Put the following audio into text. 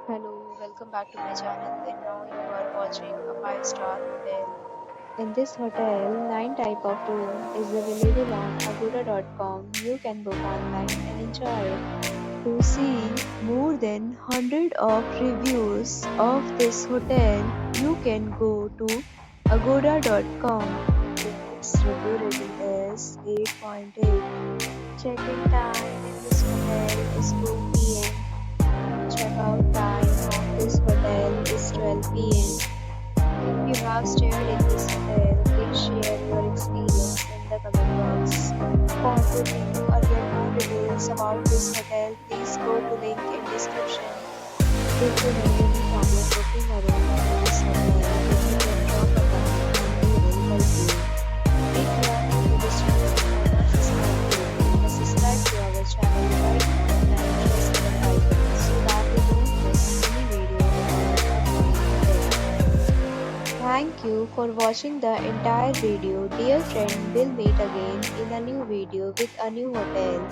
Hello, welcome back to my channel. And now you are watching a five-star hotel. In this hotel, 9 type of room is available on agoda.com. You can book online and enjoy it. To see more than 100 of reviews of this hotel, you can go to agoda.com. Its review rating is 8.8. Check-in time in this hotel is 2 p.m. Check-out time of this hotel is 12 p.m. If you have stayed in this hotel, please share your experience in the comment box. For booking or get more details about this hotel, please go to link in description. If you have any problem booking a room in this hotel, you can drop a comment and we will help you. If you are new to this channel or not subscribed yet, then subscribe to our channel right now and press the bell icon so that you don't miss any video about upcoming hotel. Thank you for watching the entire video. Dear friend, we'll meet again in a new video with a new hotel.